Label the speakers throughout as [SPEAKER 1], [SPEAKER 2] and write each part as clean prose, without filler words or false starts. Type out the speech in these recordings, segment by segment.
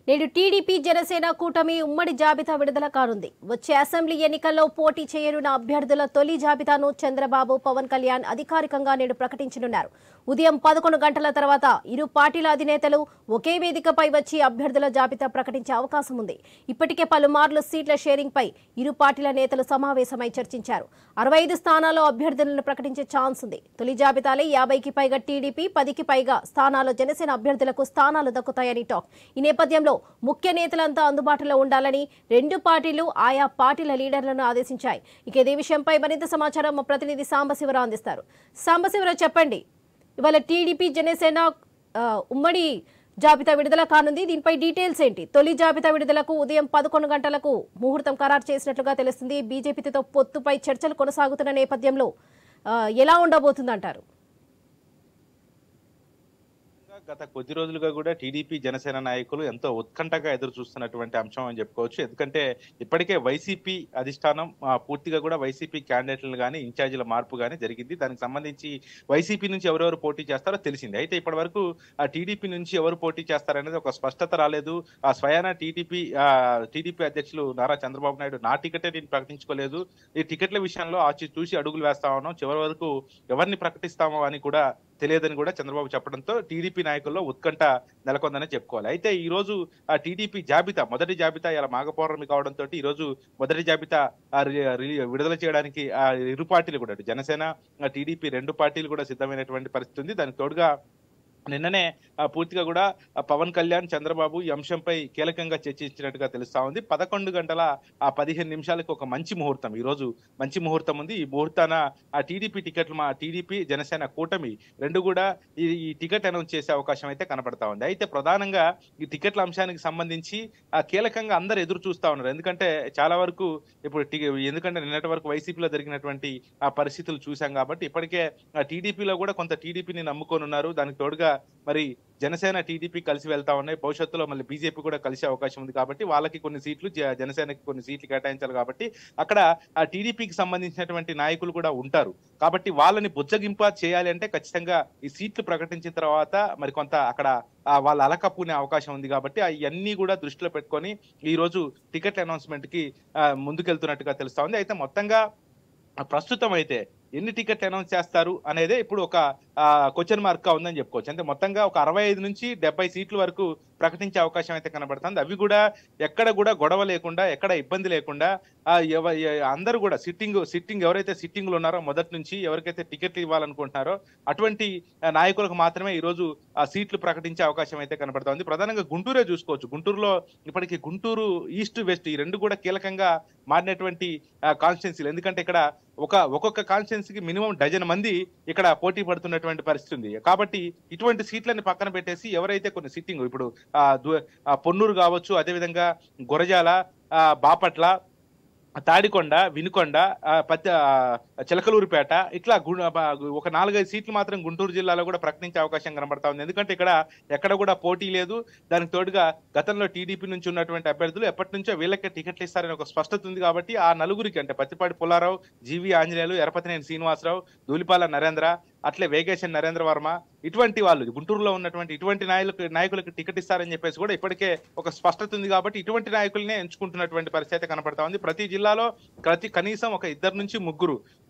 [SPEAKER 1] నేడు టీడీపీ జనసేన కూటమి ఉమ్మడి జాబితా విడుదల కానుంది. వచ్చే అసెంబ్లీ ఎన్నికల్లో పోటీ చేయనున్న అభ్యర్థుల తొలి జాబితాను చంద్రబాబు, పవన్ కళ్యాణ్ అధికారికంగా నేడు ప్రకటించనున్నారు. ఉదయం 11 గంటల తర్వాత ఇరు పార్టీల అధినేతలు ఒకే వేదికపై వచ్చి అభ్యర్థుల జాబితా ప్రకటించే అవకాశం ఉంది. ఇప్పటికే పలుమార్లు సీట్ల షేరింగ్ పై ఇరు పార్టీల నేతలు సమావేశమై చర్చించారు. 65 స్థానాల్లో అభ్యర్థులను ప్రకటించే ఛాన్స్ ఉంది. తొలి జాబితాలో 50కి పైగా టీడీపీ, 10కి పైగా స్థానాల్లో జనసేన అభ్యర్థులకు స్థానాలు దక్కుతాయని టాక్. ఈ నేపథ్యంలో ముఖ్య నేతలంతా అందుబాటులో ఉండాలని రెండు పార్టీలు ఆయా పార్టీల లీడర్లను ఆదేశించాయి. ఇక ఇదే విషయంపై మరింత సమాచారం మా ప్రతినిధి సాంబశివరావు అందిస్తారు. సాంబశివరావు, చెప్పండి. ఇవాళ టీడీపీ జనసేన ఉమ్మడి జాబితా విడుదల కానుంది. దీనిపై డీటెయిల్స్ ఏంటి? తొలి జాబితా విడుదలకు ఉదయం 11 గంటలకు ముహూర్తం ఖరారు చేసినట్లుగా తెలుస్తుంది. బీజేపీతో పొత్తుపై చర్చలు కొనసాగుతున్న నేపథ్యంలో ఎలా ఉండబోతుందంటారు?
[SPEAKER 2] గత కొద్ది రోజులుగా కూడా టీడీపీ జనసేన నాయకులు ఎంతో ఉత్కంఠగా ఎదురు చూస్తున్నటువంటి అంశం అని చెప్పుకోవచ్చు. ఎందుకంటే ఇప్పటికే వైసీపీ అధిష్టానం పూర్తిగా కూడా వైసీపీ క్యాండిడేట్లను కానీ ఇన్ఛార్జీల మార్పు కానీ జరిగింది. దానికి సంబంధించి వైసీపీ నుంచి ఎవరెవరు పోటీ చేస్తారో తెలిసింది. అయితే ఇప్పటి వరకు ఆ టీడీపీ నుంచి ఎవరు పోటీ చేస్తారనేది ఒక స్పష్టత రాలేదు. ఆ స్వయాన టీడీపీ అధ్యక్షులు నారా చంద్రబాబు నాయుడు నా టికెటే నేను ప్రకటించుకోలేదు, ఈ టికెట్ల విషయంలో ఆచి చూసి అడుగులు వేస్తా ఉన్నాం, చివరి వరకు ఎవరిని ప్రకటిస్తామో అని కూడా తెలియదని కూడా చంద్రబాబు చెప్పడంతో టీడీపీ నాయకుల్లో ఉత్కంఠ నెలకొందని చెప్పుకోవాలి. అయితే ఈ రోజు ఆ టీడీపీ జాబితా మొదటి జాబితా ఇలా మాఘపౌర్ణమి కావడంతో ఈ రోజు మొదటి జాబితా విడుదల చేయడానికి ఆ ఇరు పార్టీలు కూడా జనసేన, టీడీపీ రెండు పార్టీలు కూడా సిద్ధమైనటువంటి పరిస్థితి ఉంది. దానికి తోడుగా నిన్ననే పూర్తిగా కూడా పవన్ కళ్యాణ్, చంద్రబాబు ఈ అంశంపై కీలకంగా చర్చించినట్టుగా తెలుస్తా ఉంది. 11 గంటల 15 నిమిషాలకు ఒక మంచి ముహూర్తం, ఈ రోజు మంచి ముహూర్తం ఉంది. ఈ ముహూర్తాన ఆ టీడీపీ టికెట్లు టీడీపీ జనసేన కూటమి రెండు కూడా ఈ టికెట్ అనౌన్స్ చేసే అవకాశం అయితే కనపడతా ఉంది. అయితే ప్రధానంగా ఈ టికెట్ల అంశానికి సంబంధించి కీలకంగా అందరు ఎదురు చూస్తా ఉన్నారు. ఎందుకంటే చాలా వరకు ఇప్పుడు ఎందుకంటే నిన్నటి వరకు వైసీపీలో జరిగినటువంటి ఆ పరిస్థితులు చూసాం కాబట్టి ఇప్పటికే టీడీపీలో కూడా కొంత టీడీపీని నమ్ముకొని ఉన్నారు. దానికి తోడుగా మరి జనసేన, టీడీపీ కలిసి వెళ్తా ఉన్నాయి. భవిష్యత్తులో మళ్ళీ బీజేపీ కూడా కలిసే అవకాశం ఉంది కాబట్టి వాళ్ళకి కొన్ని సీట్లు, జనసేనకి కొన్ని సీట్లు కేటాయించాలి కాబట్టి అక్కడ ఆ టీడీపీకి సంబంధించినటువంటి నాయకులు కూడా ఉంటారు. కాబట్టి వాళ్ళని బుజ్జగింప చేయాలి అంటే ఖచ్చితంగా ఈ సీట్లు ప్రకటించిన తర్వాత మరి కొంత అక్కడ వాళ్ళ అలకప్పునే అవకాశం ఉంది. కాబట్టి అవన్నీ కూడా దృష్టిలో పెట్టుకొని ఈ రోజు టికెట్ అనౌన్స్మెంట్ కి ముందుకెళ్తున్నట్టుగా తెలుస్తా ఉంది. అయితే మొత్తంగా ప్రస్తుతం అయితే ఎన్ని టికెట్లు అనౌన్స్ చేస్తారు అనేదే ఇప్పుడు ఒక క్వశ్చన్ మార్క్ గా ఉందని చెప్పుకోవచ్చు. అంటే మొత్తంగా ఒక 65 నుంచి 70 సీట్ల వరకు ప్రకటించే అవకాశం అయితే కనబడుతుంది. అవి కూడా ఎక్కడ కూడా గొడవ లేకుండా, ఎక్కడ ఇబ్బంది లేకుండా అందరూ కూడా సిట్టింగ్ ఎవరైతే సిట్టింగ్లు ఉన్నారో మొదటి నుంచి ఎవరికైతే టికెట్లు ఇవ్వాలనుకుంటున్నారో అటువంటి నాయకులకు మాత్రమే ఈ రోజు ఆ సీట్లు ప్రకటించే అవకాశం అయితే కనబడుతుంది. ప్రధానంగా గుంటూరే చూసుకోవచ్చు. గుంటూరులో ఇప్పటికీ గుంటూరు ఈస్ట్, వెస్ట్ ఈ రెండు కూడా కీలకంగా మారినటువంటి కాన్స్టిట్యున్సీలు. ఎందుకంటే ఇక్కడ ఒక్కొక్క కాన్స్టిట్యున్సీకి మినిమం 12 మంది ఇక్కడ పోటీ పడుతున్నటువంటి పరిస్థితి ఉంది. కాబట్టి ఇటువంటి సీట్లని పక్కన పెట్టేసి ఎవరైతే కొన్ని సిట్టింగ్ ఇప్పుడు పొన్నూరు కావచ్చు, అదేవిధంగా గురజాల, బాపట్ల, తాడికొండ, వినుకొండ, చిలకలూరుపేట ఇట్లా ఒక 4-5 సీట్లు మాత్రం గుంటూరు జిల్లాలో కూడా ప్రకటించే అవకాశం కనబడతా ఉంది. ఎందుకంటే ఇక్కడ ఎక్కడ కూడా పోటీ లేదు. దానికి తోడుగా గతంలో టీడీపీ నుంచి ఉన్నటువంటి అభ్యర్థులు ఎప్పటి నుంచో వీళ్ళకే టికెట్లు ఇస్తారని ఒక స్పష్టత ఉంది. కాబట్టి ఆ నలుగురికి అంటే పత్తిపాటి పుల్లారావు, జీవి ఆంజనేయులు, ఎరపతినేని శ్రీనివాసరావు, ధూళిపాల నరేంద్ర, అట్లే వేగేశన్ నరేంద్ర వర్మ ఇటువంటి వాళ్ళు గుంటూరులో ఉన్నటువంటి ఇటువంటి నాయకులకు టికెట్ ఇస్తారని చెప్పేసి కూడా ఇప్పటికే ఒక స్పష్టత ఉంది. కాబట్టి ఇటువంటి నాయకులనే ఎంచుకుంటున్నటువంటి పరిస్థితి కనపడతా ఉంది. ప్రతి జిల్లాలో కనీసం ఒక 2 నుంచి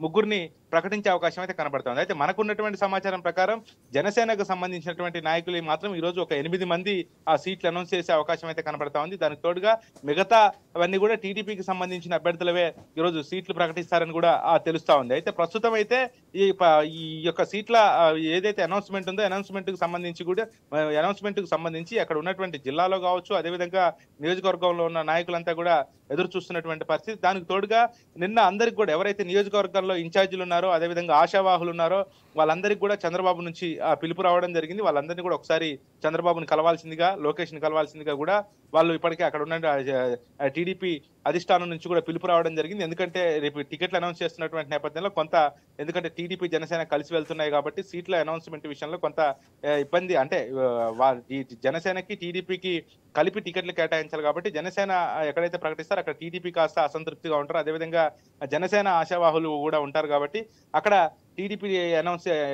[SPEAKER 2] ముగ్గురిని ప్రకటించే అవకాశం అయితే కనబడతా ఉంది. అయితే మనకున్నటువంటి సమాచారం ప్రకారం జనసేనకు సంబంధించినటువంటి నాయకులు మాత్రం ఈ రోజు ఒక 8 మంది ఆ సీట్లు అనౌన్స్ చేసే అవకాశం అయితే కనబడతా ఉంది. దానికి తోడుగా మిగతా అవన్నీ కూడా టీడీపీకి సంబంధించిన అభ్యర్థులవే ఈ రోజు సీట్లు ప్రకటిస్తారని కూడా తెలుస్తా ఉంది. అయితే ప్రస్తుతం అయితే ఈ యొక్క సీట్ల ఏదైతే అనౌన్స్మెంట్ ఉందో అనౌన్స్మెంట్ కు సంబంధించి అక్కడ ఉన్నటువంటి జిల్లాలో కావచ్చు, అదేవిధంగా నియోజకవర్గంలో ఉన్న నాయకులంతా కూడా ఎదురు చూస్తున్నటువంటి పరిస్థితి. దానికి తోడుగా నిన్న అందరికి కూడా ఎవరైతే నియోజకవర్గాల్లో ఇన్ఛార్జీలు ఉన్నారో, అదేవిధంగా ఆశావాహులు ఉన్నారో వాళ్ళందరికీ కూడా చంద్రబాబు నుంచి పిలుపు రావడం జరిగింది. వాళ్ళందరినీ కూడా ఒకసారి చంద్రబాబుని కలవాల్సిందిగా, లోకేష్ ని కలవాల్సిందిగా కూడా వాళ్ళు ఇప్పటికే అక్కడ ఉన్న టీడీపీ అధిష్టానం నుంచి కూడా పిలుపు రావడం జరిగింది. ఎందుకంటే రేపు టికెట్లు అనౌన్స్ చేస్తున్నటువంటి నేపథ్యంలో ఎందుకంటే టీడీపీ జనసేన కలిసి వెళ్తున్నాయి కాబట్టి సీట్ల అనౌన్స్మెంట్ విషయంలో కొంత ఇబ్బంది. అంటే జనసేనకి టీడీపీకి కలిపి టికెట్లు కేటాయించాలి కాబట్టి జనసేన ఎక్కడైతే ప్రకటిస్తారో అక్కడ టీడీపీ కాస్త అసంతృప్తిగా ఉంటారు. అదేవిధంగా జనసేన ఆశావాహులు కూడా ఉంటారు కాబట్టి అక్కడ టీడీపీ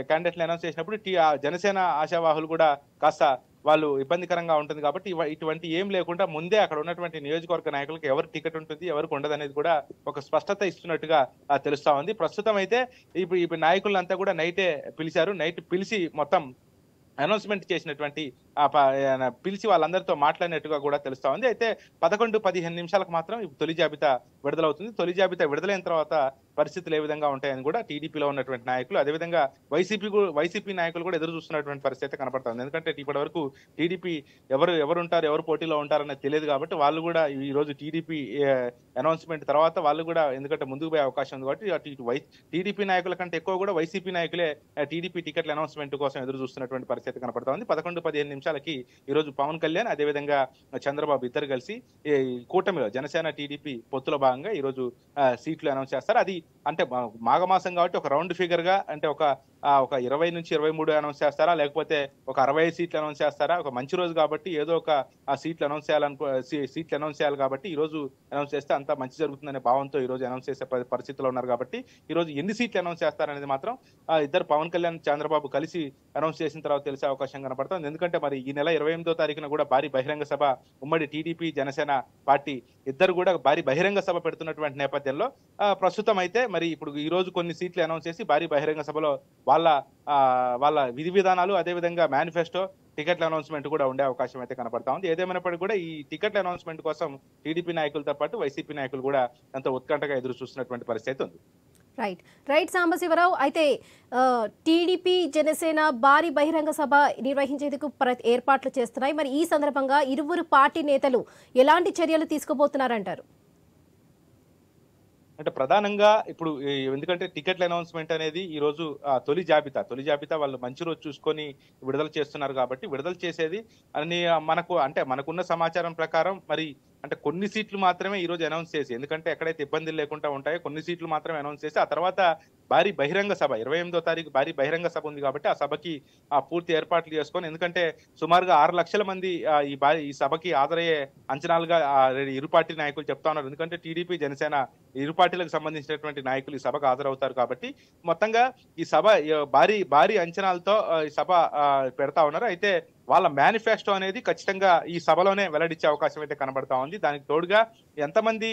[SPEAKER 2] క్యాండిడేట్లు అనౌన్స్ చేసినప్పుడు జనసేన ఆశావాహులు కూడా కాస్త వాళ్ళు ఇబ్బందికరంగా ఉంటుంది కాబట్టి ఇటువంటి ఏం లేకుండా ముందే అక్కడ ఉన్నటువంటి నియోజకవర్గ నాయకులకు ఎవరు టికెట్ ఉంటుంది ఎవరికి ఉండదు అనేది కూడా ఒక స్పష్టత ఇస్తున్నట్టుగా తెలుస్తా ఉంది. ప్రస్తుతం అయితే ఇప్పుడు నాయకులంతా కూడా నైటే పిలిచారు. నైట్ పిలిచి మొత్తం అనౌన్స్మెంట్ చేసినటువంటి పిలిచి వాళ్ళందరితో మాట్లాడినట్టుగా కూడా తెలుస్తా ఉంది. అయితే 11-15 నిమిషాలకు మాత్రం తొలి జాబితా విడుదలవుతుంది. తొలి జాబితా విడుదలైన తర్వాత పరిస్థితులు ఏ విధంగా ఉంటాయని కూడా టీడీపీలో ఉన్నటువంటి నాయకులు, అదేవిధంగా వైసీపీ నాయకులు కూడా ఎదురు చూస్తున్నటువంటి పరిస్థితి కనపడుతుంది. ఎందుకంటే ఇప్పటి వరకు టీడీపీ ఎవరుంటారు, ఎవరు పోటీలో ఉంటారనేది తెలియదు కాబట్టి వాళ్ళు కూడా ఈ రోజు టీడీపీ అనౌన్స్మెంట్ తర్వాత వాళ్ళు కూడా ఎందుకంటే ముందుకు పోయే అవకాశం ఉంది కాబట్టి టీడీపీ నాయకుల కంటే ఎక్కువ కూడా వైసీపీ నాయకులే టీడీపీ టికెట్ల అనౌన్స్మెంట్ కోసం ఎదురు చూస్తున్నటువంటి పరిస్థితి కనపడతా ఉంది. 11-15 నిమిషాలకి ఈ రోజు పవన్ కళ్యాణ్ అదేవిధంగా చంద్రబాబు ఇద్దరు కలిసి ఈ కూటమిలో జనసేన టీడీపీ పొత్తులో భాగంగా ఈ రోజు సీట్లు అనౌన్స్ చేస్తారు. అది అంటే మాఘమాసం కాబట్టి ఒక రౌండ్ ఫిగర్ గా అంటే ఒక 20-23 అనౌన్స్ చేస్తారా, లేకపోతే ఒక 65 సీట్లు అనౌన్స్ చేస్తారా? ఒక మంచి రోజు కాబట్టి ఏదో ఒక సీట్లు అనౌన్స్ చేయాలి కాబట్టి ఈ రోజు అనౌన్స్ చేస్తే అంతా మంచి జరుగుతుందనే భావంతో ఈ రోజు అనౌన్స్ చేసే పరిస్థితిలో ఉన్నారు కాబట్టి ఈ రోజు ఎన్ని సీట్లు అనౌన్స్ చేస్తారనేది మాత్రం ఇద్దరు పవన్ కళ్యాణ్ చంద్రబాబు కలిసి అనౌన్స్ చేసిన తర్వాత తెలిసే అవకాశం కనపడుతుంది. ఎందుకంటే మరి ఈ నెల 28వ తారీఖున కూడా భారీ బహిరంగ సభ ఉమ్మడి టీడీపీ జనసేన పార్టీ ఇద్దరు కూడా భారీ బహిరంగ సభ పెడుతున్నటువంటి నేపథ్యంలో ప్రస్తుతం అయితే మరి ఇప్పుడు ఈ రోజు కొన్ని సీట్లు అనౌన్స్ చేసి భారీ బహిరంగ సభలో వాళ్ళ విధి విధానాలు అదేవిధంగా మేనిఫెస్టో టికెట్ల అనౌన్స్మెంట్ కూడా ఉండే అవకాశం అయితే కనపడతా ఉంది. ఏదేమైనప్పటికీ కూడా ఈ టికెట్ల అనౌన్స్మెంట్ కోసం టీడీపీ నాయకులతో పాటు వైసీపీ నాయకులు కూడా ఎంతో ఉత్కంఠగా ఎదురు చూస్తున్నటువంటి పరిస్థితి ఉంది.
[SPEAKER 1] రైట్ సాంబశివరావు, అయితే టీడీపీ జనసేన భారీ బహిరంగ సభ నిర్వహించేందుకు ఏర్పాట్లు చేస్తున్నాయి. మరి ఈ సందర్భంగా ఇరువురు పార్టీ నేతలు ఎలాంటి చర్యలు తీసుకోబోతున్నారంటారు?
[SPEAKER 2] అంటే ప్రధానంగా ఇప్పుడు ఎందుకంటే టికెట్ల అనౌన్స్మెంట్ అనేది ఈ రోజు తొలి జాబితా వాళ్ళు మంచి రోజు చూసుకొని విడుదల చేస్తున్నారు కాబట్టి విడుదల చేసేది అని మనకున్న సమాచారం ప్రకారం మరి అంటే కొన్ని సీట్లు మాత్రమే ఈ రోజు అనౌన్స్ చేసి, ఎందుకంటే ఎక్కడైతే ఇబ్బందులు లేకుండా ఉంటాయో కొన్ని సీట్లు మాత్రమే అనౌన్స్ చేసి ఆ తర్వాత భారీ బహిరంగ సభ 28వ తారీఖు భారీ బహిరంగ సభ ఉంది కాబట్టి ఆ సభకి పూర్తి ఏర్పాట్లు చేసుకొని, ఎందుకంటే సుమారుగా 6 లక్షల మంది ఈ సభకి హాజరయ్యే అంచనాలుగా ఇరు పార్టీ నాయకులు చెప్తా ఉన్నారు. ఎందుకంటే టీడీపీ జనసేన ఇరు పార్టీలకు సంబంధించినటువంటి నాయకులు ఈ సభకు హాజరవుతారు కాబట్టి మొత్తంగా ఈ సభ భారీ అంచనాలతో ఈ సభ పెడతా ఉన్నారు. అయితే వాళ్ళ మేనిఫెస్టో అనేది ఖచ్చితంగా ఈ సభలోనే వెల్లడించే అవకాశం అయితే కనబడతా ఉంది. దానికి తోడుగా ఎంతమంది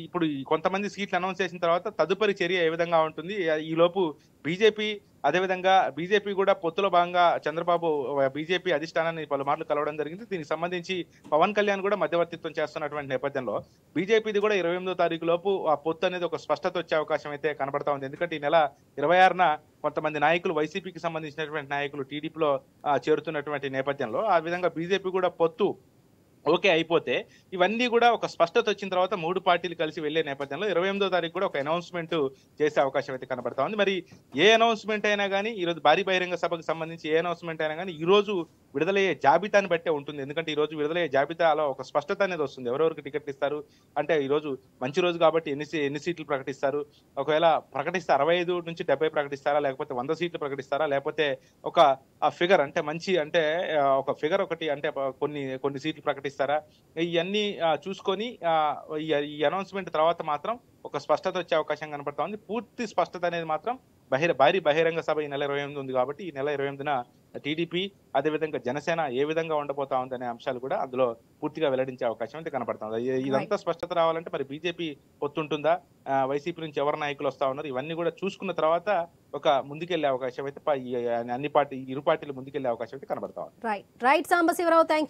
[SPEAKER 2] ఇప్పుడు కొంతమంది సీట్లు అనౌన్స్ చేసిన తర్వాత తదుపరి చర్య ఏ విధంగా ఉంటుంది, ఈ లోపు బీజేపీ కూడా పొత్తులో భాగంగా చంద్రబాబు బీజేపీ అధిష్టానాన్ని పలుమార్లు కలవడం జరిగింది. దీనికి సంబంధించి పవన్ కళ్యాణ్ కూడా మధ్యవర్తిత్వం చేస్తున్నటువంటి నేపథ్యంలో బీజేపీది కూడా 28వ తారీఖు లోపు ఆ పొత్తు అనేది ఒక స్పష్టత వచ్చే అవకాశం అయితే కనబడతా ఉంది. ఎందుకంటే ఈ నెల 26న కొంతమంది నాయకులు వైసీపీకి సంబంధించినటువంటి నాయకులు టీడీపీలో చేరుతున్నటువంటి నేపథ్యంలో ఆ విధంగా బీజేపీ కూడా పొత్తు ఓకే అయిపోతే ఇవన్నీ కూడా ఒక స్పష్టత వచ్చిన తర్వాత 3 పార్టీలు కలిసి వెళ్లే నేపథ్యంలో 28వ తారీఖు కూడా ఒక అనౌన్స్మెంట్ చేసే అవకాశం అయితే కనబడతా ఉంది. మరి ఏ అనౌన్స్మెంట్ అయినా కానీ ఈ రోజు భారీ బహిరంగ సభకు సంబంధించి ఏ అనౌన్స్మెంట్ అయినా కానీ ఈ రోజు విడుదలయ్యే జాబితాని బట్టే ఉంటుంది. ఎందుకంటే ఈ రోజు విడుదలయ్యే జాబితాలో ఒక స్పష్టత అనేది వస్తుంది. ఎవరెవరికి టికెట్లు ఇస్తారు అంటే ఈ రోజు మంచి రోజు కాబట్టి ఎన్ని సీట్లు ప్రకటిస్తారు, ఒకవేళ ప్రకటిస్తే 65-70 ప్రకటిస్తారా, లేకపోతే 100 సీట్లు ప్రకటిస్తారా, లేకపోతే ఒక ఫిగర్ అంటే మంచి అంటే ఒక ఫిగర్ ఒకటి అంటే కొన్ని సీట్లు ప్రకటిస్తారా, ఇవన్నీ చూసుకొని ఈ అనౌన్స్మెంట్ తర్వాత మాత్రం ఒక స్పష్టత వచ్చే అవకాశం కనపడతా ఉంది. పూర్తి స్పష్టత అనేది మాత్రం భారీ బహిరంగ సభ ఈ నెల 28 ఉంది కాబట్టి ఈ నెల 28న టీడీపీ అదేవిధంగా జనసేన ఏ విధంగా ఉండబోతా ఉంది అనే అంశాలు కూడా అందులో పూర్తిగా వెల్లడించే అవకాశం అయితే కనపడతా ఉంది. ఇదంతా స్పష్టత రావాలంటే మరి బీజేపీ పొత్తుంటుందా, వైసీపీ నుంచి ఎవరు నాయకులు వస్తా ఉన్నారు, ఇవన్నీ కూడా చూసుకున్న తర్వాత ఒక ముందుకెళ్లే అవకాశం అయితే ఇరు పార్టీలు ముందుకెళ్లే అవకాశం అయితే కనబడతా ఉంది.
[SPEAKER 1] Right Sambasivarao, thank you.